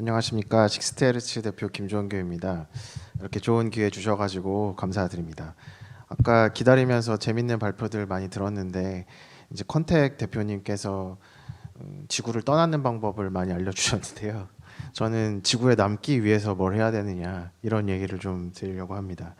안녕하십니까. 식스테르츠 대표 김종규입니다. 이렇게 좋은 기회 주셔가지고 감사드립니다. 아까 기다리면서 재밌는 발표들 많이 들었는데 이제 컨택 대표님께서 지구를 떠나는 방법을 많이 알려주셨는데요. 저는 지구에 남기 위해서 뭘 해야 되느냐 이런 얘기를 좀 드리려고 합니다.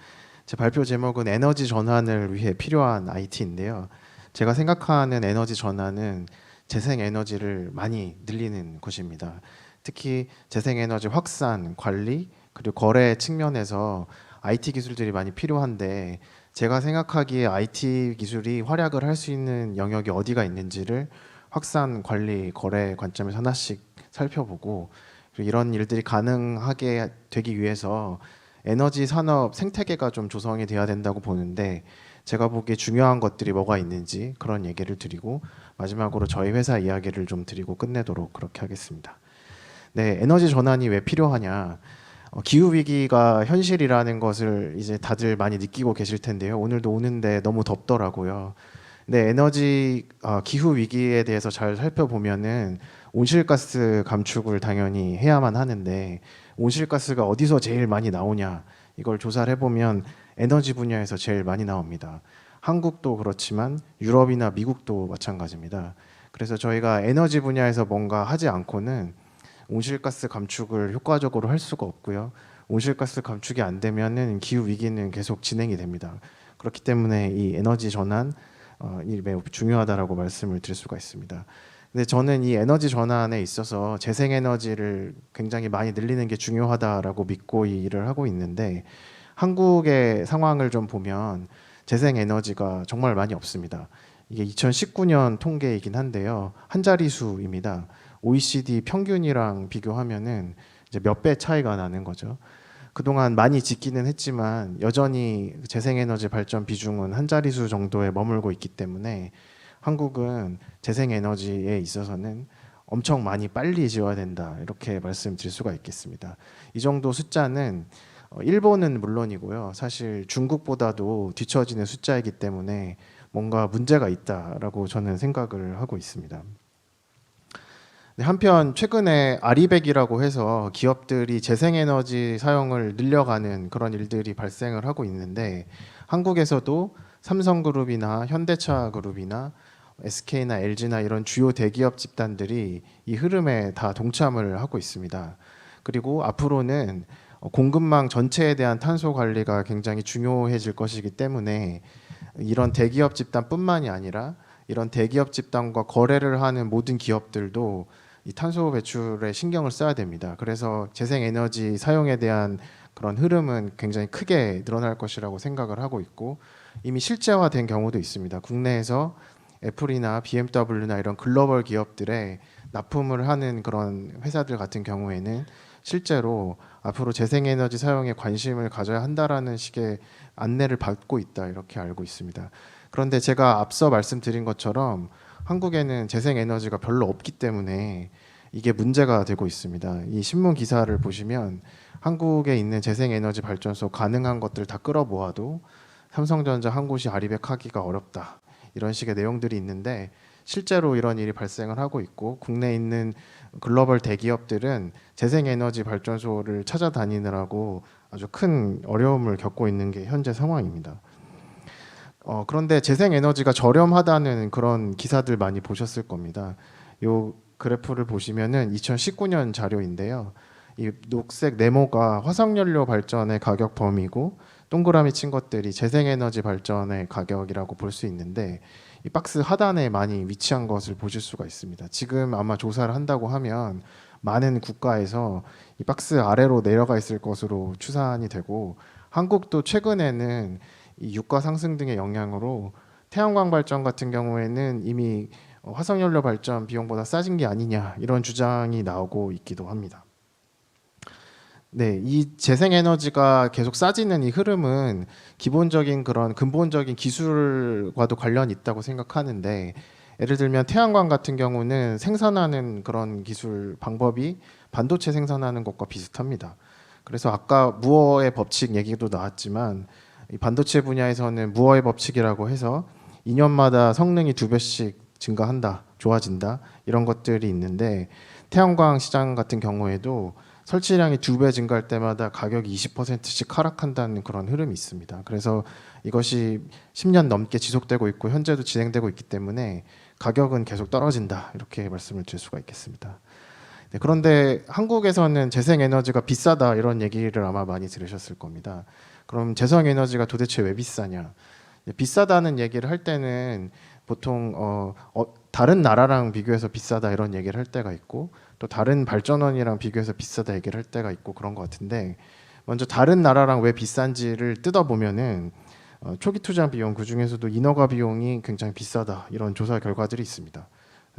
제 발표 제목은 에너지 전환을 위해 필요한 IT인데요. 제가 생각하는 에너지 전환은 재생 에너지를 많이 늘리는 것입니다. 특히 재생에너지 확산, 관리, 그리고 거래 측면에서 IT 기술들이 많이 필요한데 제가 생각하기에 IT 기술이 활약을 할 수 있는 영역이 어디가 있는지를 확산, 관리, 거래 관점에서 하나씩 살펴보고 그리고 이런 일들이 가능하게 되기 위해서 에너지 산업 생태계가 좀 조성이 돼야 된다고 보는데 제가 보기에 중요한 것들이 뭐가 있는지 그런 얘기를 드리고 마지막으로 저희 회사 이야기를 좀 드리고 끝내도록 그렇게 하겠습니다. 네, 에너지 전환이 왜 필요하냐? 기후 위기가 현실이라는 것을 이제 다들 많이 느끼고 계실 텐데요. 오늘도 오는데 너무 덥더라고요. 네, 기후 위기에 대해서 잘 살펴보면은 온실가스 감축을 당연히 해야만 하는데 온실가스가 어디서 제일 많이 나오냐? 이걸 조사를 해보면 에너지 분야에서 제일 많이 나옵니다. 한국도 그렇지만 유럽이나 미국도 마찬가지입니다. 그래서 저희가 에너지 분야에서 뭔가 하지 않고는 온실가스 감축을 효과적으로 할 수가 없고요. 온실가스 감축이 안 되면은 기후 위기는 계속 진행이 됩니다. 그렇기 때문에 이 에너지 전환이 매우 중요하다라고 말씀을 드릴 수가 있습니다. 근데 저는 이 에너지 전환에 있어서 재생에너지를 굉장히 많이 늘리는 게 중요하다라고 믿고 이 일을 하고 있는데 한국의 상황을 좀 보면 재생에너지가 정말 많이 없습니다. 이게 2019년 통계이긴 한데요. 한 자릿수입니다. OECD 평균이랑 비교하면은 이제 몇 배 차이가 나는 거죠. 그동안 많이 짓기는 했지만 여전히 재생에너지 발전 비중은 한 자릿수 정도에 머물고 있기 때문에 한국은 재생에너지에 있어서는 엄청 많이 빨리 지어야 된다 이렇게 말씀드릴 수가 있겠습니다. 이 정도 숫자는 일본은 물론이고요. 사실 중국보다도 뒤처지는 숫자이기 때문에 뭔가 문제가 있다라고 저는 생각을 하고 있습니다. 네, 한편 최근에 아리백이라고 해서 기업들이 재생에너지 사용을 늘려가는 그런 일들이 발생을 하고 있는데 한국에서도 삼성그룹이나 현대차그룹이나 SK나 LG나 이런 주요 대기업 집단들이 이 흐름에 다 동참을 하고 있습니다. 그리고 앞으로는 공급망 전체에 대한 탄소 관리가 굉장히 중요해질 것이기 때문에 이런 대기업 집단뿐만이 아니라 이런 대기업 집단과 거래를 하는 모든 기업들도 이 탄소 배출에 신경을 써야 됩니다. 그래서 재생에너지 사용에 대한 그런 흐름은 굉장히 크게 늘어날 것이라고 생각을 하고 있고 이미 실제화된 경우도 있습니다. 국내에서 애플이나 BMW나 이런 글로벌 기업들의 납품을 하는 그런 회사들 같은 경우에는 실제로 앞으로 재생에너지 사용에 관심을 가져야 한다라는 식의 안내를 받고 있다 이렇게 알고 있습니다. 그런데 제가 앞서 말씀드린 것처럼 한국에는 재생에너지가 별로 없기 때문에 이게 문제가 되고 있습니다. 이 신문 기사를 보시면 한국에 있는 재생에너지 발전소 가능한 것들 다 끌어모아도 삼성전자 한 곳이 아리백하기가 어렵다. 이런 식의 내용들이 있는데 실제로 이런 일이 발생을 하고 있고 국내에 있는 글로벌 대기업들은 재생에너지 발전소를 찾아다니느라고 아주 큰 어려움을 겪고 있는 게 현재 상황입니다. 그런데 재생에너지가 저렴하다는 그런 기사들 많이 보셨을 겁니다. 요 그래프를 보시면은 2019년 자료인데요. 이 녹색 네모가 화석연료 발전의 가격 범위고 동그라미 친 것들이 재생에너지 발전의 가격이라고 볼 수 있는데 이 박스 하단에 많이 위치한 것을 보실 수가 있습니다. 지금 아마 조사를 한다고 하면 많은 국가에서 이 박스 아래로 내려가 있을 것으로 추산이 되고 한국도 최근에는 이 유가 상승 등의 영향으로 태양광 발전 같은 경우에는 이미 화석연료 발전 비용보다 싸진 게 아니냐 이런 주장이 나오고 있기도 합니다. 네, 이 재생에너지가 계속 싸지는 이 흐름은 기본적인 그런 근본적인 기술과도 관련이 있다고 생각하는데 예를 들면 태양광 같은 경우는 생산하는 그런 기술 방법이 반도체 생산하는 것과 비슷합니다. 그래서 아까 무어의 법칙 얘기도 나왔지만 이 반도체 분야에서는 무어의 법칙이라고 해서 2년마다 성능이 2배씩 증가한다, 좋아진다 이런 것들이 있는데 태양광 시장 같은 경우에도 설치량이 2배 증가할 때마다 가격이 20%씩 하락한다는 그런 흐름이 있습니다. 그래서 이것이 10년 넘게 지속되고 있고 현재도 진행되고 있기 때문에 가격은 계속 떨어진다 이렇게 말씀을 드릴 수가 있겠습니다. 네, 그런데 한국에서는 재생에너지가 비싸다 이런 얘기를 아마 많이 들으셨을 겁니다. 그럼 재생에너지가 도대체 왜 비싸냐? 네, 비싸다는 얘기를 할 때는 보통 다른 나라랑 비교해서 비싸다 이런 얘기를 할 때가 있고 또 다른 발전원이랑 비교해서 비싸다 얘기를 할 때가 있고 그런 것 같은데 먼저 다른 나라랑 왜 비싼지를 뜯어보면은 초기 투자 비용 그중에서도 인허가 비용이 굉장히 비싸다 이런 조사 결과들이 있습니다.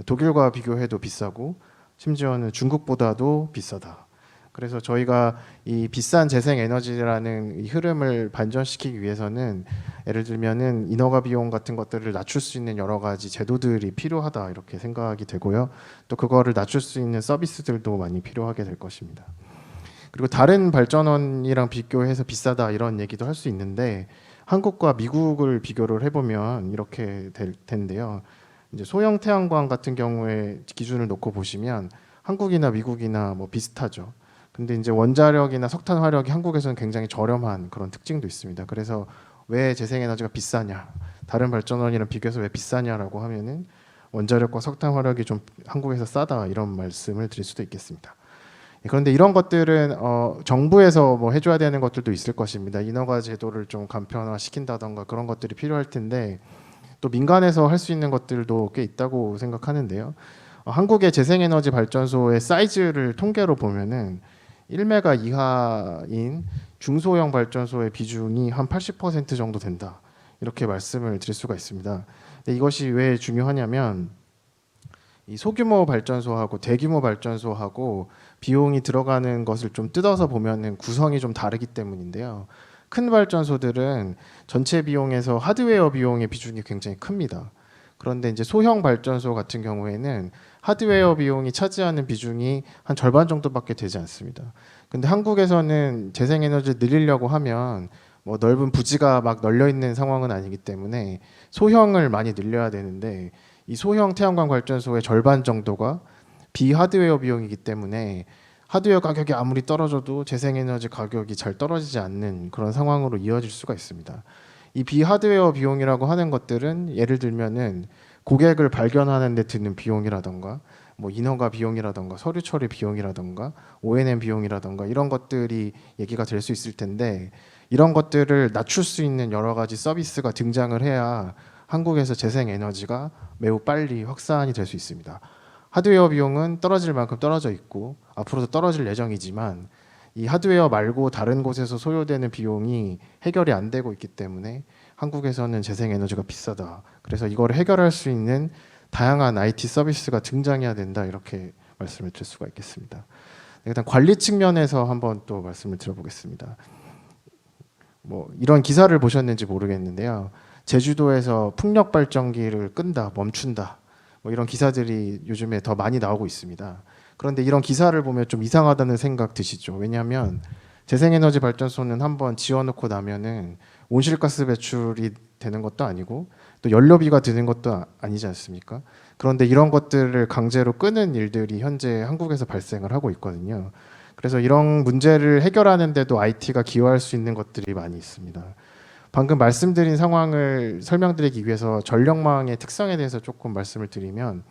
독일과 비교해도 비싸고 심지어는 중국보다도 비싸다. 그래서 저희가 이 비싼 재생에너지라는 이 흐름을 반전시키기 위해서는 예를 들면은 인허가 비용 같은 것들을 낮출 수 있는 여러 가지 제도들이 필요하다 이렇게 생각이 되고요. 또 그거를 낮출 수 있는 서비스들도 많이 필요하게 될 것입니다. 그리고 다른 발전원이랑 비교해서 비싸다 이런 얘기도 할 수 있는데 한국과 미국을 비교를 해보면 이렇게 될 텐데요. 이제 소형 태양광 같은 경우에 기준을 놓고 보시면 한국이나 미국이나 뭐 비슷하죠. 근데 이제 원자력이나 석탄 화력이 한국에서는 굉장히 저렴한 그런 특징도 있습니다. 그래서 왜 재생에너지가 비싸냐? 다른 발전원이랑 비교해서 왜 비싸냐라고 하면은 원자력과 석탄 화력이 좀 한국에서 싸다 이런 말씀을 드릴 수도 있겠습니다. 그런데 이런 것들은 정부에서 뭐 해줘야 되는 것들도 있을 것입니다. 인허가 제도를 좀 간편화시킨다던가 그런 것들이 필요할 텐데 또 민간에서 할 수 있는 것들도 꽤 있다고 생각하는데요. 한국의 재생에너지 발전소의 사이즈를 통계로 보면은 1메가 이하인 중소형 발전소의 비중이 한 80% 정도 된다. 이렇게 말씀을 드릴 수가 있습니다. 근데 이것이 왜 중요하냐면 이 소규모 발전소하고 대규모 발전소하고 비용이 들어가는 것을 좀 뜯어서 보면은 구성이 좀 다르기 때문인데요. 큰 발전소들은 전체 비용에서 하드웨어 비용의 비중이 굉장히 큽니다. 그런데 이제 소형 발전소 같은 경우에는 하드웨어 비용이 차지하는 비중이 한 절반 정도밖에 되지 않습니다. 근데 한국에서는 재생에너지를 늘리려고 하면 뭐 넓은 부지가 막 널려 있는 상황은 아니기 때문에 소형을 많이 늘려야 되는데 이 소형 태양광 발전소의 절반 정도가 비하드웨어 비용이기 때문에 하드웨어 가격이 아무리 떨어져도 재생에너지 가격이 잘 떨어지지 않는 그런 상황으로 이어질 수가 있습니다. 이 비하드웨어 비용이라고 하는 것들은 예를 들면은 고객을 발견하는 데 드는 비용이라던가 뭐 인허가 비용이라던가 서류 처리 비용이라던가 O&M 비용이라던가 이런 것들이 얘기가 될 수 있을 텐데 이런 것들을 낮출 수 있는 여러 가지 서비스가 등장을 해야 한국에서 재생에너지가 매우 빨리 확산이 될 수 있습니다. 하드웨어 비용은 떨어질 만큼 떨어져 있고 앞으로도 떨어질 예정이지만 이 하드웨어 말고 다른 곳에서 소요되는 비용이 해결이 안 되고 있기 때문에 한국에서는 재생에너지가 비싸다. 그래서 이걸 해결할 수 있는 다양한 IT 서비스가 등장해야 된다. 이렇게 말씀을 드릴 수가 있겠습니다. 일단 관리 측면에서 한번 또 말씀을 드려보겠습니다. 뭐 이런 기사를 보셨는지 모르겠는데요. 제주도에서 풍력 발전기를 끈다, 멈춘다. 뭐 이런 기사들이 요즘에 더 많이 나오고 있습니다. 그런데 이런 기사를 보면 좀 이상하다는 생각 드시죠. 왜냐하면 재생에너지 발전소는 한번 지어놓고 나면은 온실가스 배출이 되는 것도 아니고 또 연료비가 드는 것도 아니지 않습니까? 그런데 이런 것들을 강제로 끄는 일들이 현재 한국에서 발생을 하고 있거든요. 그래서 이런 문제를 해결하는 데도 IT가 기여할 수 있는 것들이 많이 있습니다. 방금 말씀드린 상황을 설명드리기 위해서 전력망의 특성에 대해서 조금 말씀을 드리면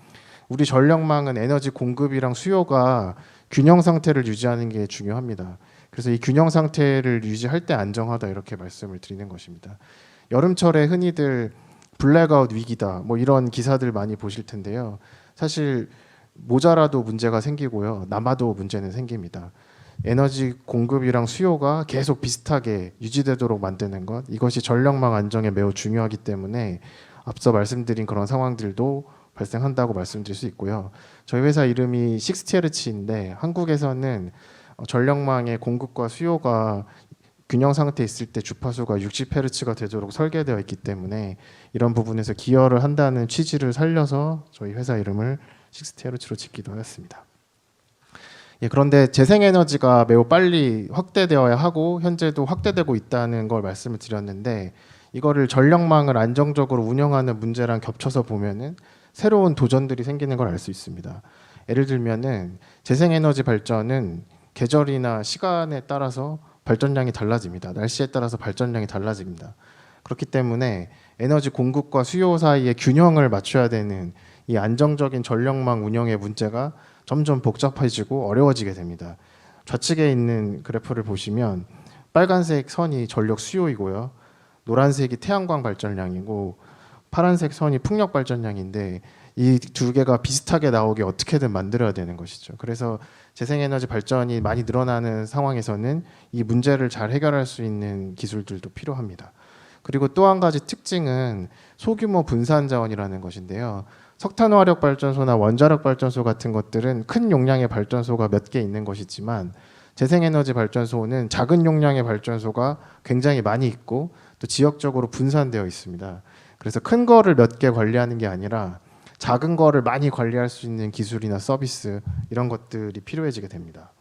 우리 전력망은 에너지 공급이랑 수요가 균형 상태를 유지하는 게 중요합니다. 그래서 이 균형 상태를 유지할 때 안정하다 이렇게 말씀을 드리는 것입니다. 여름철에 흔히들 블랙아웃 위기다 뭐 이런 기사들 많이 보실 텐데요. 사실 모자라도 문제가 생기고요. 남아도 문제는 생깁니다. 에너지 공급이랑 수요가 계속 비슷하게 유지되도록 만드는 것 이것이 전력망 안정에 매우 중요하기 때문에 앞서 말씀드린 그런 상황들도 발생한다고 말씀드릴 수 있고요. 저희 회사 이름이 60Hz인데 한국에서는 전력망의 공급과 수요가 균형 상태에 있을 때 주파수가 60Hz가 되도록 설계되어 있기 때문에 이런 부분에서 기여를 한다는 취지를 살려서 저희 회사 이름을 60Hz로 짓기도 하였습니다. 예, 그런데 재생에너지가 매우 빨리 확대되어야 하고 현재도 확대되고 있다는 걸 말씀을 드렸는데 이거를 전력망을 안정적으로 운영하는 문제랑 겹쳐서 보면은 새로운 도전들이 생기는 걸 알 수 있습니다. 예를 들면은 재생에너지 발전은 계절이나 시간에 따라서 발전량이 달라집니다. 날씨에 따라서 발전량이 달라집니다. 그렇기 때문에 에너지 공급과 수요 사이의 균형을 맞춰야 되는 이 안정적인 전력망 운영의 문제가 점점 복잡해지고 어려워지게 됩니다. 좌측에 있는 그래프를 보시면 빨간색 선이 전력 수요이고요. 노란색이 태양광 발전량이고 파란색 선이 풍력 발전량인데 이 두 개가 비슷하게 나오게 어떻게든 만들어야 되는 것이죠. 그래서 재생에너지 발전이 많이 늘어나는 상황에서는 이 문제를 잘 해결할 수 있는 기술들도 필요합니다. 그리고 또 한 가지 특징은 소규모 분산 자원이라는 것인데요. 석탄화력 발전소나 원자력 발전소 같은 것들은 큰 용량의 발전소가 몇 개 있는 것이지만 재생에너지 발전소는 작은 용량의 발전소가 굉장히 많이 있고 또 지역적으로 분산되어 있습니다. 그래서 큰 거를 몇 개 관리하는 게 아니라 작은 거를 많이 관리할 수 있는 기술이나 서비스 이런 것들이 필요해지게 됩니다.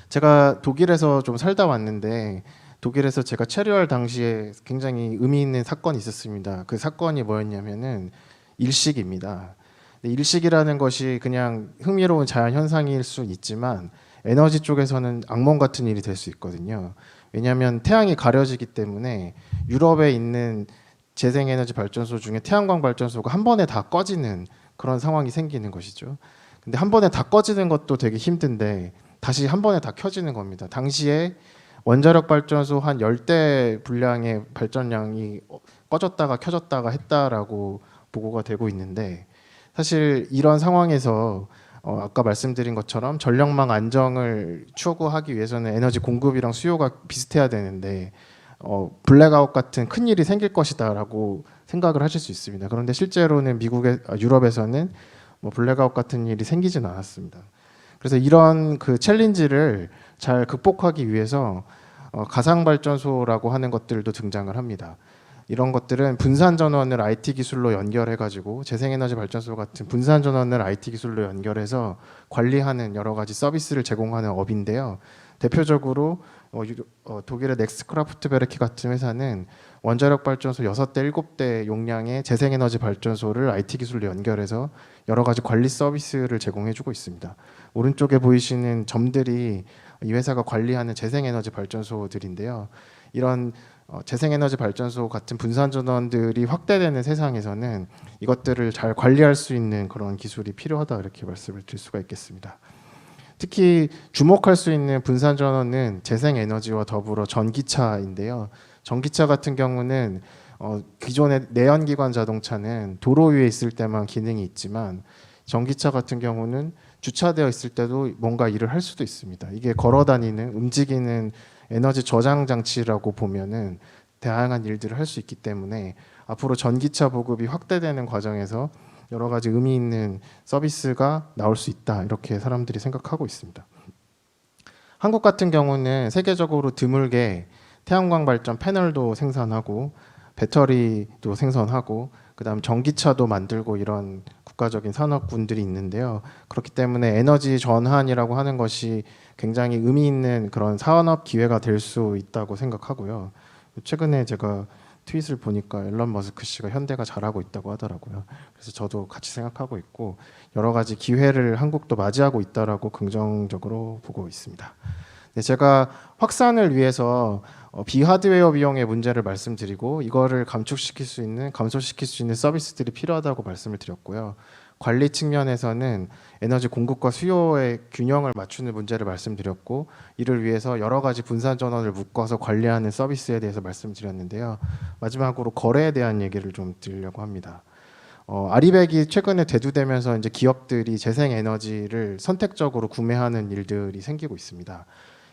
제가 독일에서 좀 살다 왔는데 독일에서 제가 체류할 당시에 굉장히 의미 있는 사건이 있었습니다. 그 사건이 뭐였냐면은 일식입니다. 일식이라는 것이 그냥 흥미로운 자연 현상일 수 있지만 에너지 쪽에서는 악몽 같은 일이 될 수 있거든요. 왜냐하면 태양이 가려지기 때문에 유럽에 있는 재생에너지 발전소 중에 태양광 발전소가 한 번에 다 꺼지는 그런 상황이 생기는 것이죠. 근데 한 번에 다 꺼지는 것도 되게 힘든데 다시 한 번에 다 켜지는 겁니다. 당시에 원자력 발전소 한 10대 분량의 발전량이 꺼졌다가 켜졌다가 했다라고 보고가 되고 있는데 사실 이런 상황에서 아까 말씀드린 것처럼 전력망 안정을 추구하기 위해서는 에너지 공급이랑 수요가 비슷해야 되는데 블랙아웃 같은 큰 일이 생길 것이다라고 생각을 하실 수 있습니다. 그런데 실제로는 유럽에서는 블랙아웃 같은 일이 생기지는 않았습니다. 그래서 이런 그 챌린지를 잘 극복하기 위해서 가상 발전소라고 하는 것들도 등장을 합니다. 이런 것들은 분산 전원을 IT 기술로 연결해 가지고 재생에너지 발전소 같은 분산 전원을 IT 기술로 연결해서 관리하는 여러 가지 서비스를 제공하는 업인데요. 대표적으로 독일의 넥스크라프트베르크 같은 회사는 원자력 발전소 6대, 7대 용량의 재생에너지 발전소를 IT 기술로 연결해서 여러 가지 관리 서비스를 제공해주고 있습니다. 오른쪽에 보이시는 점들이 이 회사가 관리하는 재생에너지 발전소들인데요. 이런 재생에너지 발전소 같은 분산 전원들이 확대되는 세상에서는 이것들을 잘 관리할 수 있는 그런 기술이 필요하다 이렇게 말씀을 드릴 수가 있겠습니다. 특히 주목할 수 있는 분산 전원은 재생에너지와 더불어 전기차인데요. 전기차 같은 경우는 기존의 내연기관 자동차는 도로 위에 있을 때만 기능이 있지만 전기차 같은 경우는 주차되어 있을 때도 뭔가 일을 할 수도 있습니다. 이게 걸어다니는 움직이는 에너지 저장 장치라고 보면은 다양한 일들을 할 수 있기 때문에 앞으로 전기차 보급이 확대되는 과정에서 여러 가지 의미 있는 서비스가 나올 수 있다 이렇게 사람들이 생각하고 있습니다. 한국 같은 경우는 세계적으로 드물게 태양광 발전 패널도 생산하고 배터리도 생산하고 그다음 전기차도 만들고 이런 국가적인 산업군들이 있는데요. 그렇기 때문에 에너지 전환이라고 하는 것이 굉장히 의미 있는 그런 산업 기회가 될 수 있다고 생각하고요. 최근에 제가 트윗을 보니까 앨런 머스크 씨가 현대가 잘하고 있다고 하더라고요. 그래서 저도 같이 생각하고 있고 여러 가지 기회를 한국도 맞이하고 있다라고 긍정적으로 보고 있습니다. 네, 제가 확산을 위해서 비하드웨어 비용의 문제를 말씀드리고 이거를 감축시킬 수 있는 감소시킬 수 있는 서비스들이 필요하다고 말씀을 드렸고요. 관리 측면에서는 에너지 공급과 수요의 균형을 맞추는 문제를 말씀드렸고 이를 위해서 여러 가지 분산 전원을 묶어서 관리하는 서비스에 대해서 말씀드렸는데요. 마지막으로 거래에 대한 얘기를 좀 드리려고 합니다. 아리백이 최근에 대두되면서 이제 기업들이 재생에너지를 선택적으로 구매하는 일들이 생기고 있습니다.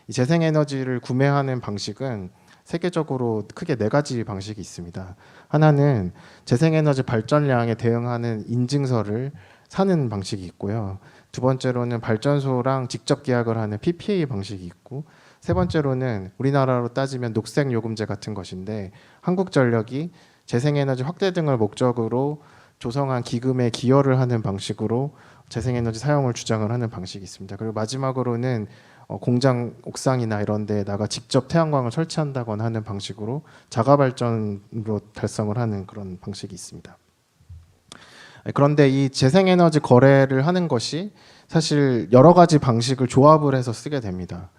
이 재생에너지를 구매하는 방식은 세계적으로 크게 4가지 방식이 있습니다. 하나는 재생에너지 발전량에 대응하는 인증서를 사는 방식이 있고요. 두 번째로는 발전소랑 직접 계약을 하는 PPA 방식이 있고 세 번째로는 우리나라로 따지면 녹색요금제 같은 것인데 한국전력이 재생에너지 확대 등을 목적으로 조성한 기금에 기여를 하는 방식으로 재생에너지 사용을 주장을 하는 방식이 있습니다. 그리고 마지막으로는 공장 옥상이나 이런 데에다가 직접 태양광을 설치한다거나 하는 방식으로 자가발전으로 달성을 하는 그런 방식이 있습니다. 그런데 이 재생에너지 거래를 하는 것이 사실 여러 가지 방식을 조합을 해서 쓰게 됩니다.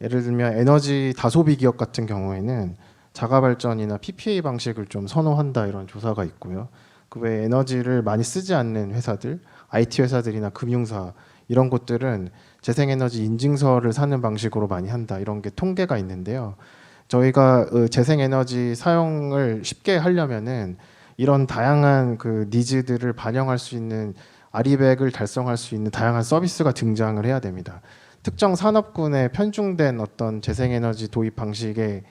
예를 들면 에너지 다소비 기업 같은 경우에는 자가발전이나 PPA 방식을 좀 선호한다 이런 조사가 있고요. 그 외에 에너지를 많이 쓰지 않는 회사들, IT 회사들이나 금융사 이런 곳들은 재생에너지 인증서를 사는 방식으로 많이 한다 이런 게 통계가 있는데요. 저희가 재생에너지 사용을 쉽게 하려면은 이런 다양한 그 니즈들을 반영할 수 있는 아리백을 달성할 수 있는 다양한 서비스가 등장을 해야 됩니다. 특정 산업군에 편중된 어떤 재생에너지 도입 방식에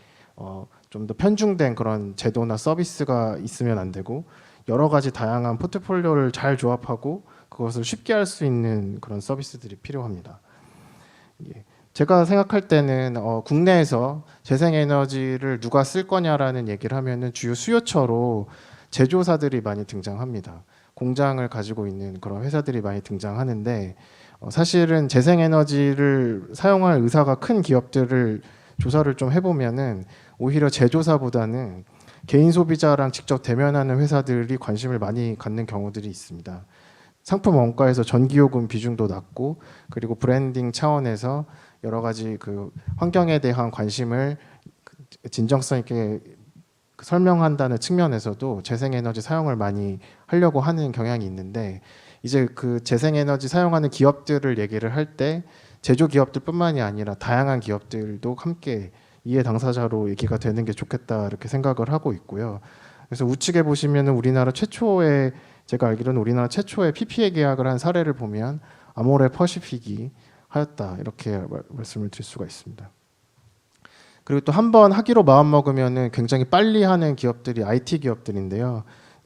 좀 더 편중된 그런 제도나 서비스가 있으면 안 되고 여러 가지 다양한 포트폴리오를 잘 조합하고 그것을 쉽게 할 수 있는 그런 서비스들이 필요합니다. 예. 제가 생각할 때는 국내에서 재생에너지를 누가 쓸 거냐라는 얘기를 하면은 주요 수요처로 제조사들이 많이 등장합니다. 공장을 가지고 있는 그런 회사들이 많이 등장하는데 사실은 재생에너지를 사용할 의사가 큰 기업들을 조사를 좀 해보면은 오히려 제조사보다는 개인 소비자랑 직접 대면하는 회사들이 관심을 많이 갖는 경우들이 있습니다. 상품 원가에서 전기요금 비중도 낮고 그리고 브랜딩 차원에서 여러 가지 그 환경에 대한 관심을 진정성 있게 설명한다는 측면에서도 재생에너지 사용을 많이 하려고 하는 경향이 있는데 이제 그 재생에너지 사용하는 기업들을 얘기를 할 때 제조 기업들뿐만이 아니라 다양한 기업들도 함께 이해 당사자로 얘기가 되는 게 좋겠다 이렇게 생각을 하고 있고요. 그래서 우측에 보시면은 우리나라 최초의 제가 알기로는 우리나라 최초의 PPA 계약을 한 사례를 보면 아모레 퍼시픽이 하였다 이렇게 말씀을 드릴 수가 있습니다. 그리고 또 한 번 하기로 마음 먹으면은 굉장히 빨리 하는 기업들이 IT 기업들인데요.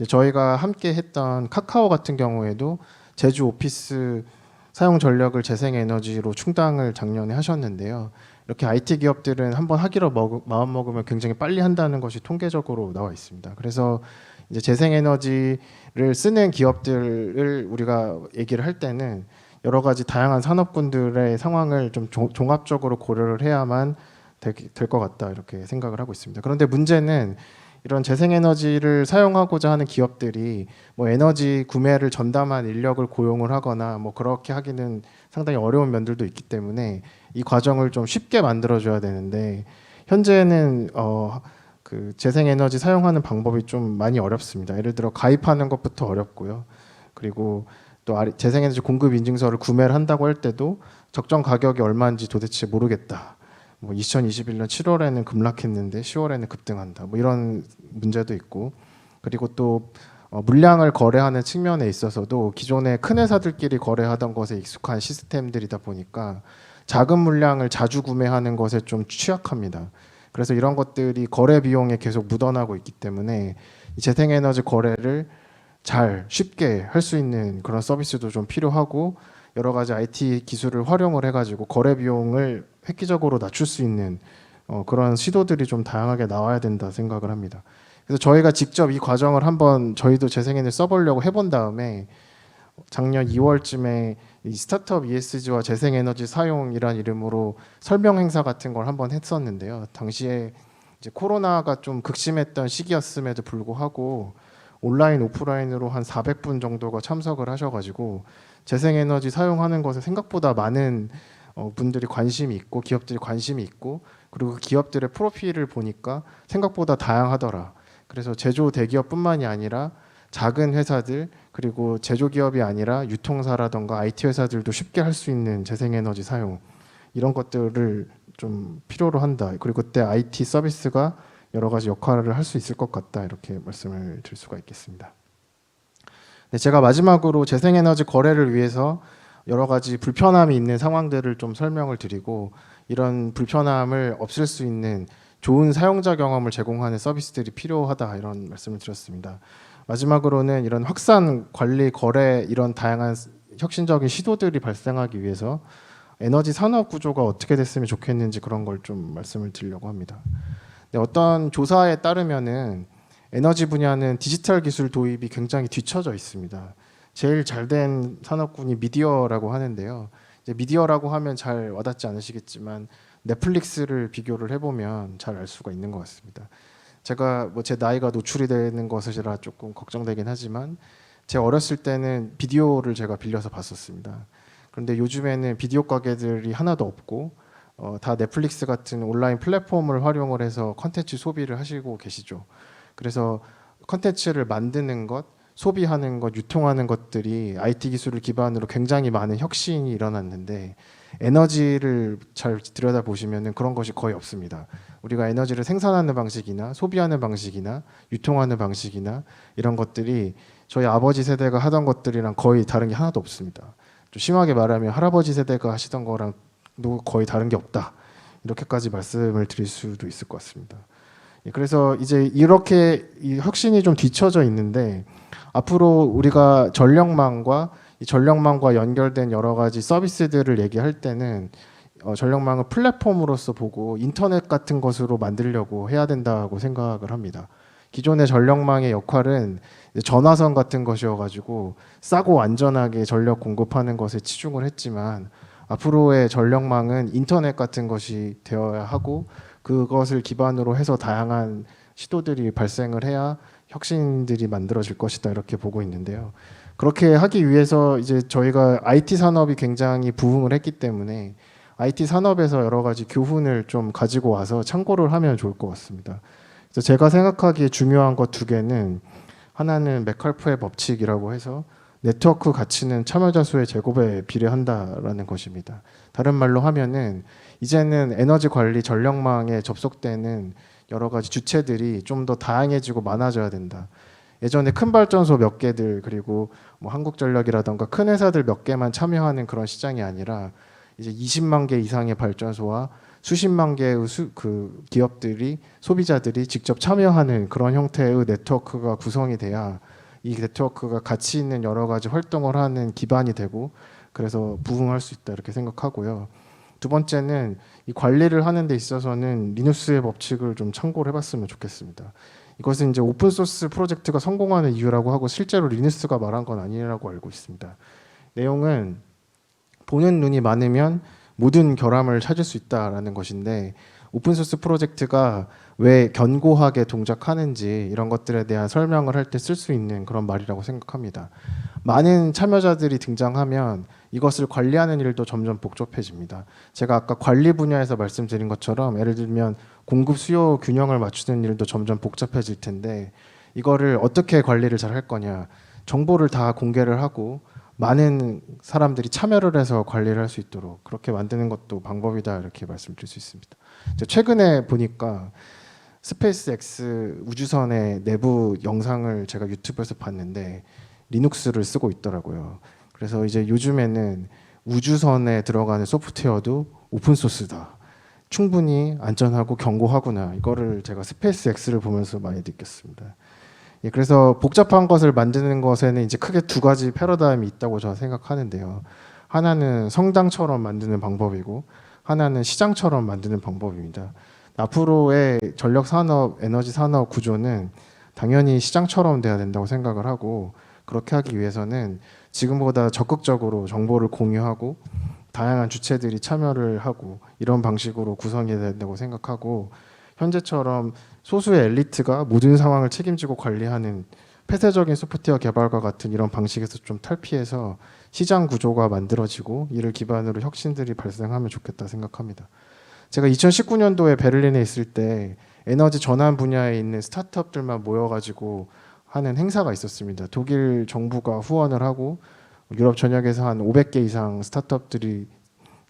저희가 함께 했던 카카오 같은 경우에도 제주 오피스 사용 전력을 재생에너지로 충당을 작년에 하셨는데요. 이렇게 IT 기업들은 한 번 하기로 마음 먹으면 굉장히 빨리 한다는 것이 통계적으로 나와 있습니다. 그래서 이제 재생에너지를 쓰는 기업들을 우리가 얘기를 할 때는 여러 가지 다양한 산업군들의 상황을 좀 종합적으로 고려를 해야만 될 것 같다 이렇게 생각을 하고 있습니다. 그런데 문제는 이런 재생에너지를 사용하고자 하는 기업들이 뭐 에너지 구매를 전담한 인력을 고용을 하거나 뭐 그렇게 하기는 상당히 어려운 면들도 있기 때문에 이 과정을 좀 쉽게 만들어줘야 되는데 현재는 그 재생에너지 사용하는 방법이 좀 많이 어렵습니다. 예를 들어 가입하는 것부터 어렵고요. 그리고 또 재생에너지 공급 인증서를 구매를 한다고 할 때도 적정 가격이 얼마인지 도대체 모르겠다. 뭐 2021년 7월에는 급락했는데 10월에는 급등한다. 뭐 이런 문제도 있고 그리고 또 물량을 거래하는 측면에 있어서도 기존의 큰 회사들끼리 거래하던 것에 익숙한 시스템들이다 보니까 작은 물량을 자주 구매하는 것에 좀 취약합니다. 그래서 이런 것들이 거래 비용에 계속 묻어나고 있기 때문에 재생에너지 거래를 잘 쉽게 할 수 있는 그런 서비스도 좀 필요하고 여러 가지 IT 기술을 활용을 해가지고 거래 비용을 획기적으로 낮출 수 있는 그런 시도들이 좀 다양하게 나와야 된다 생각을 합니다. 그래서 저희가 직접 이 과정을 한번 저희도 재생에너지 써보려고 해본 다음에 작년 2월쯤에 이 스타트업 ESG와 재생에너지 사용이란 이름으로 설명 행사 같은 걸 한번 했었는데요. 당시에 이제 코로나가 좀 극심했던 시기였음에도 불구하고 온라인 오프라인으로 한 400분 정도가 참석을 하셔가지고 재생에너지 사용하는 것에 생각보다 많은 분들이 관심이 있고 기업들이 관심이 있고 그리고 그 기업들의 프로필을 보니까 생각보다 다양하더라. 그래서 제조 대기업뿐만이 아니라 작은 회사들 그리고 제조기업이 아니라 유통사라던가 IT 회사들도 쉽게 할 수 있는 재생에너지 사용 이런 것들을 좀 필요로 한다. 그리고 그때 IT 서비스가 여러 가지 역할을 할 수 있을 것 같다. 이렇게 말씀을 드릴 수가 있겠습니다. 네, 제가 마지막으로 재생에너지 거래를 위해서 여러 가지 불편함이 있는 상황들을 좀 설명을 드리고 이런 불편함을 없앨 수 있는 좋은 사용자 경험을 제공하는 서비스들이 필요하다 이런 말씀을 드렸습니다. 마지막으로는 이런 확산, 관리, 거래 이런 다양한 혁신적인 시도들이 발생하기 위해서 에너지 산업 구조가 어떻게 됐으면 좋겠는지 그런 걸 좀 말씀을 드리려고 합니다. 네, 어떤 조사에 따르면은 에너지 분야는 디지털 기술 도입이 굉장히 뒤처져 있습니다. 제일 잘된 산업군이 미디어라고 하는데요. 이제 미디어라고 하면 잘 와닿지 않으시겠지만 넷플릭스를 비교를 해보면 잘 알 수가 있는 것 같습니다. 제가 뭐 제 나이가 노출이 되는 것이라 조금 걱정되긴 하지만 제가 어렸을 때는 비디오를 제가 빌려서 봤었습니다. 그런데 요즘에는 비디오 가게들이 하나도 없고 다 넷플릭스 같은 온라인 플랫폼을 활용을 해서 컨텐츠 소비를 하시고 계시죠. 그래서 컨텐츠를 만드는 것, 소비하는 것, 유통하는 것들이 IT 기술을 기반으로 굉장히 많은 혁신이 일어났는데 에너지를 잘 들여다보시면 그런 것이 거의 없습니다. 우리가 에너지를 생산하는 방식이나 소비하는 방식이나 유통하는 방식이나 이런 것들이 저희 아버지 세대가 하던 것들이랑 거의 다른 게 하나도 없습니다. 좀 심하게 말하면 할아버지 세대가 하시던 거랑 거의 다른 게 없다. 이렇게까지 말씀을 드릴 수도 있을 것 같습니다. 그래서 이제 이렇게 이 혁신이 좀 뒤처져 있는데 앞으로 우리가 전력망과 이 전력망과 연결된 여러 가지 서비스들을 얘기할 때는 전력망을 플랫폼으로서 보고 인터넷 같은 것으로 만들려고 해야 된다고 생각을 합니다. 기존의 전력망의 역할은 전화선 같은 것이어가지고 싸고 안전하게 전력 공급하는 것에 치중을 했지만 앞으로의 전력망은 인터넷 같은 것이 되어야 하고 그것을 기반으로 해서 다양한 시도들이 발생을 해야 혁신들이 만들어질 것이다 이렇게 보고 있는데요. 그렇게 하기 위해서 이제 저희가 IT 산업이 굉장히 부흥을 했기 때문에 IT 산업에서 여러 가지 교훈을 좀 가지고 와서 참고를 하면 좋을 것 같습니다. 그래서 제가 생각하기에 중요한 것 두 개는 하나는 메칼프의 법칙이라고 해서 네트워크 가치는 참여자 수의 제곱에 비례한다라는 것입니다. 다른 말로 하면은 이제는 에너지 관리 전력망에 접속되는 여러 가지 주체들이 좀 더 다양해지고 많아져야 된다. 예전에 큰 발전소 몇 개들 그리고 뭐 한국전력이라던가 큰 회사들 몇 개만 참여하는 그런 시장이 아니라 이제 20만 개 이상의 발전소와 수십만 개의 그 기업들이 소비자들이 직접 참여하는 그런 형태의 네트워크가 구성이 돼야 이 네트워크가 가치 있는 여러 가지 활동을 하는 기반이 되고 그래서 부흥할 수 있다 이렇게 생각하고요. 두 번째는 이 관리를 하는 데 있어서는 리누스의 법칙을 좀 참고를 해봤으면 좋겠습니다. 이것은 이제 오픈 소스 프로젝트가 성공하는 이유라고 하고 실제로 리누스가 말한 건 아니라고 알고 있습니다. 내용은 보는 눈이 많으면 모든 결함을 찾을 수 있다라는 것인데 오픈소스 프로젝트가 왜 견고하게 동작하는지 이런 것들에 대한 설명을 할 때 쓸 수 있는 그런 말이라고 생각합니다. 많은 참여자들이 등장하면 이것을 관리하는 일도 점점 복잡해집니다. 제가 아까 관리 분야에서 말씀드린 것처럼 예를 들면 공급 수요 균형을 맞추는 일도 점점 복잡해질 텐데 이거를 어떻게 관리를 잘 할 거냐. 정보를 다 공개를 하고 많은 사람들이 참여를 해서 관리를 할 수 있도록 그렇게 만드는 것도 방법이다 이렇게 말씀드릴 수 있습니다. 최근에 보니까 스페이스 X 우주선의 내부 영상을 제가 유튜브에서 봤는데 리눅스를 쓰고 있더라고요. 그래서 이제 요즘에는 우주선에 들어가는 소프트웨어도 오픈 소스다. 충분히 안전하고 견고하구나. 이거를 제가 스페이스 X를 보면서 많이 느꼈습니다. 예, 그래서 복잡한 것을 만드는 것에는 이제 크게 두 가지 패러다임이 있다고 저는 생각하는데요. 하나는 성당처럼 만드는 방법이고 하나는 시장처럼 만드는 방법입니다. 앞으로의 전력 산업, 에너지 산업 구조는 당연히 시장처럼 돼야 된다고 생각을 하고 그렇게 하기 위해서는 지금보다 적극적으로 정보를 공유하고 다양한 주체들이 참여를 하고 이런 방식으로 구성이 된다고 생각하고 현재처럼 소수의 엘리트가 모든 상황을 책임지고 관리하는 폐쇄적인 소프트웨어 개발과 같은 이런 방식에서 좀 탈피해서 시장 구조가 만들어지고 이를 기반으로 혁신들이 발생하면 좋겠다 생각합니다. 제가 2019년도에 베를린에 있을 때 에너지 전환 분야에 있는 스타트업들만 모여가지고 하는 행사가 있었습니다. 독일 정부가 후원을 하고 유럽 전역에서 한 500개 이상 스타트업들이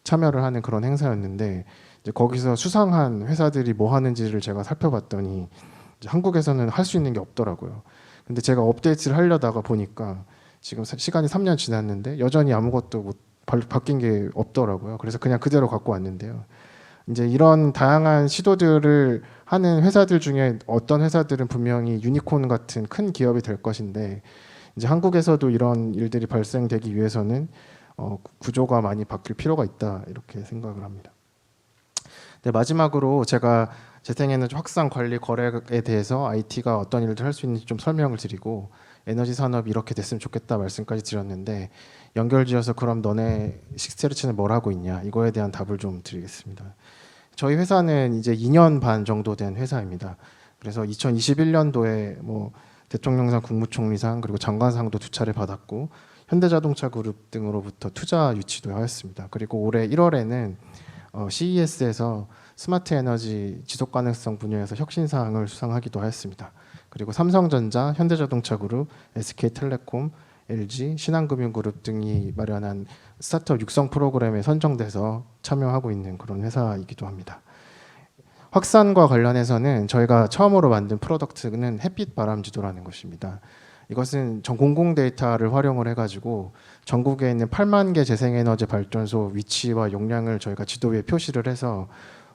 참여를 하는 그런 행사였는데 이제 거기서 수상한 회사들이 뭐 하는지를 제가 살펴봤더니 이제 한국에서는 할 수 있는 게 없더라고요. 근데 제가 업데이트를 하려다가 보니까 지금 시간이 3년 지났는데 여전히 아무것도 바뀐 게 없더라고요. 그래서 그냥 그대로 갖고 왔는데요. 이제 이런 다양한 시도들을 하는 회사들 중에 어떤 회사들은 분명히 유니콘 같은 큰 기업이 될 것인데 이제 한국에서도 이런 일들이 발생되기 위해서는 구조가 많이 바뀔 필요가 있다 이렇게 생각을 합니다. 네, 마지막으로 제가 재생에너지 확산 관리 거래에 대해서 IT가 어떤 일을 할 수 있는지 좀 설명을 드리고 에너지 산업이 이렇게 됐으면 좋겠다 말씀까지 드렸는데 연결지어서 그럼 너네 식스테르치는 뭘 하고 있냐 이거에 대한 답을 좀 드리겠습니다. 저희 회사는 이제 2년 반 정도 된 회사입니다. 그래서 2021년도에 뭐 대통령상, 국무총리상 그리고 장관상도 2차례 받았고 현대자동차 그룹 등으로부터 투자 유치도 하였습니다. 그리고 올해 1월에는 CES에서 스마트 에너지 지속 가능성 분야에서 혁신상을 수상하기도 하였습니다. 그리고 삼성전자, 현대자동차 그룹, SK텔레콤, LG, 신한금융그룹 등이 마련한 스타트업 육성 프로그램에 선정돼서 참여하고 있는 그런 회사이기도 합니다. 확산과 관련해서는 저희가 처음으로 만든 프로덕트는 햇빛 바람지도라는 것입니다. 이것은 전 공공 데이터를 활용을 해가지고 전국에 있는 8만 개 재생에너지 발전소 위치와 용량을 저희가 지도 위에 표시를 해서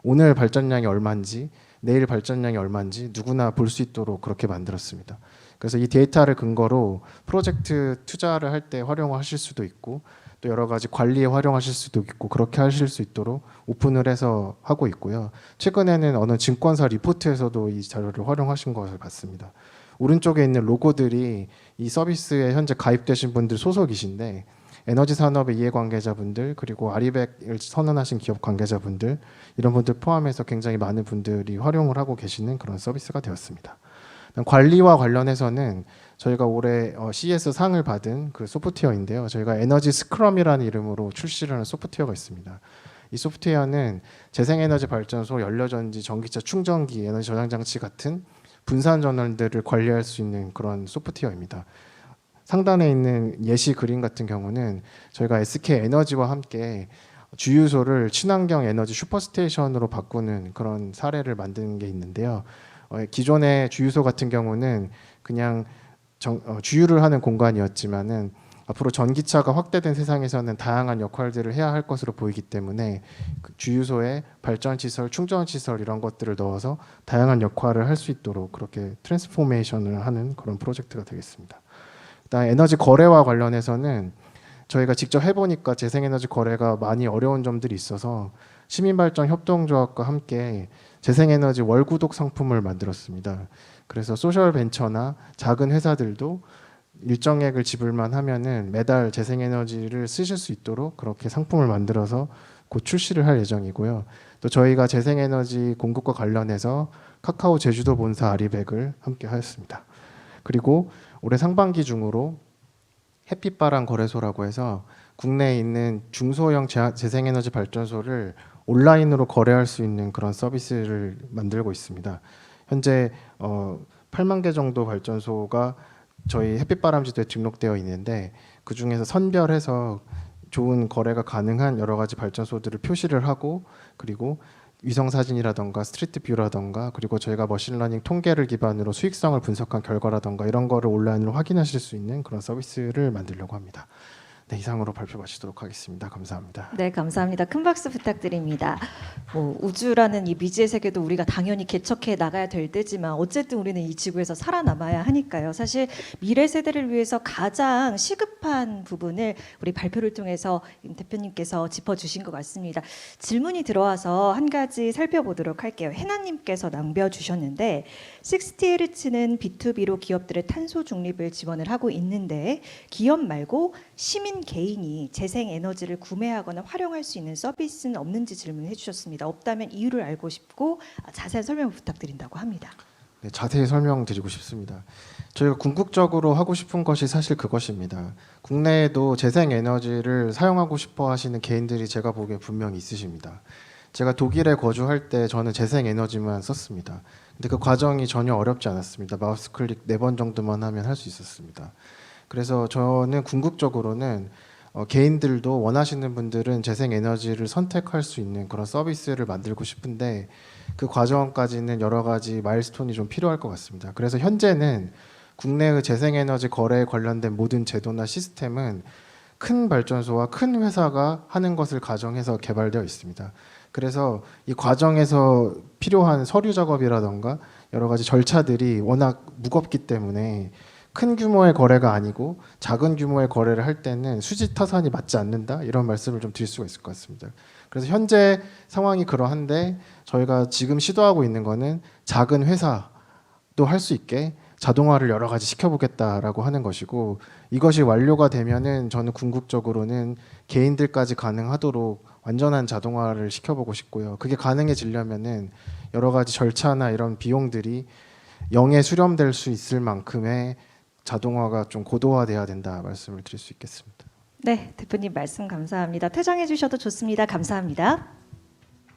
오늘 발전량이 얼마인지 내일 발전량이 얼마인지 누구나 볼 수 있도록 그렇게 만들었습니다. 그래서 이 데이터를 근거로 프로젝트 투자를 할 때 활용하실 수도 있고 또 여러 가지 관리에 활용하실 수도 있고 그렇게 하실 수 있도록 오픈을 해서 하고 있고요. 최근에는 어느 증권사 리포트에서도 이 자료를 활용하신 것을 봤습니다. 오른쪽에 있는 로고들이 이 서비스에 현재 가입되신 분들 소속이신데 에너지 산업의 이해관계자분들 그리고 아리백을 선언하신 기업 관계자분들 이런 분들 포함해서 굉장히 많은 분들이 활용을 하고 계시는 그런 서비스가 되었습니다. 관리와 관련해서는 저희가 올해 CES 상을 받은 그 소프트웨어인데요. 저희가 에너지 스크럼이라는 이름으로 출시를 하는 소프트웨어가 있습니다. 이 소프트웨어는 재생에너지 발전소, 연료전지, 전기차 충전기, 에너지 저장 장치 같은 분산 전원들을 관리할 수 있는 그런 소프트웨어입니다. 상단에 있는 예시 그림 같은 경우는 저희가 SK에너지와 함께 주유소를 친환경 에너지 슈퍼스테이션으로 바꾸는 그런 사례를 만든 게 있는데요. 기존의 주유소 같은 경우는 그냥 주유를 하는 공간이었지만은 앞으로 전기차가 확대된 세상에서는 다양한 역할들을 해야 할 것으로 보이기 때문에 그 주유소에 발전 시설, 충전 시설 이런 것들을 넣어서 다양한 역할을 할 수 있도록 그렇게 트랜스포메이션을 하는 그런 프로젝트가 되겠습니다. 그다음 에너지 거래와 관련해서는 저희가 직접 해보니까 재생에너지 거래가 많이 어려운 점들이 있어서 시민발전 협동조합과 함께 재생에너지 월구독 상품을 만들었습니다. 그래서 소셜벤처나 작은 회사들도 일정액을 지불만 하면은 매달 재생에너지를 쓰실 수 있도록 그렇게 상품을 만들어서 곧 출시를 할 예정이고요. 또 저희가 재생에너지 공급과 관련해서 카카오 제주도 본사 아리백을 함께 하였습니다. 그리고 올해 상반기 중으로 햇빛바람 거래소라고 해서 국내에 있는 중소형 재생에너지 발전소를 온라인으로 거래할 수 있는 그런 서비스를 만들고 있습니다. 현재 8만 개 정도 발전소가 저희 햇빛바람지도에 등록되어 있는데 그 중에서 선별해서 좋은 거래가 가능한 여러 가지 발전소들을 표시를 하고 그리고 위성 사진이라던가 스트리트 뷰라던가 그리고 저희가 머신러닝 통계를 기반으로 수익성을 분석한 결과라던가 이런 거를 온라인으로 확인하실 수 있는 그런 서비스를 만들려고 합니다. 네, 이상으로 발표 마치도록 하겠습니다. 감사합니다. 네, 감사합니다. 큰 박수 부탁드립니다. 우주라는 이 미지의 세계도 우리가 당연히 개척해 나가야 될 때지만 어쨌든 우리는 이 지구에서 살아남아야 하니까요. 사실 미래 세대를 위해서 가장 시급한 부분을 우리 발표를 통해서 임 대표님께서 짚어주신 것 같습니다. 질문이 들어와서 한 가지 살펴보도록 할게요. 해나님께서 남겨주셨는데 60Hz는 B2B로 기업들의 탄소 중립을 지원을 하고 있는데 기업 말고 시민 개인이 재생 에너지를 구매하거나 활용할 수 있는 서비스는 없는지 질문해 주셨습니다. 없다면 이유를 알고 싶고 자세한 설명을 부탁드린다고 합니다. 네, 자세히 설명드리고 싶습니다. 저희가 궁극적으로 하고 싶은 것이 사실 그것입니다. 국내에도 재생 에너지를 사용하고 싶어 하시는 개인들이 제가 보기에 분명히 있으십니다. 제가 독일에 거주할 때 저는 재생 에너지만 썼습니다. 근데 그 과정이 전혀 어렵지 않았습니다. 마우스 클릭 4번 정도만 하면 할 수 있었습니다. 그래서 저는 궁극적으로는 개인들도 원하시는 분들은 재생에너지를 선택할 수 있는 그런 서비스를 만들고 싶은데 그 과정까지는 여러 가지 마일스톤이 좀 필요할 것 같습니다. 그래서 현재는 국내의 재생에너지 거래에 관련된 모든 제도나 시스템은 큰 발전소와 큰 회사가 하는 것을 가정해서 개발되어 있습니다. 그래서 이 과정에서 필요한 서류 작업이라던가 여러 가지 절차들이 워낙 무겁기 때문에 큰 규모의 거래가 아니고 작은 규모의 거래를 할 때는 수지 타산이 맞지 않는다 이런 말씀을 좀 드릴 수가 있을 것 같습니다. 그래서 현재 상황이 그러한데 저희가 지금 시도하고 있는 거는 작은 회사도 할 수 있게 자동화를 여러 가지 시켜보겠다라고 하는 것이고 이것이 완료가 되면은 저는 궁극적으로는 개인들까지 가능하도록 완전한 자동화를 시켜보고 싶고요. 그게 가능해지려면은 여러 가지 절차나 이런 비용들이 영에 수렴될 수 있을 만큼의 자동화가 좀 고도화돼야 된다 말씀을 드릴 수 있겠습니다. 네, 대표님 말씀 감사합니다. 퇴장해 주셔도 좋습니다. 감사합니다.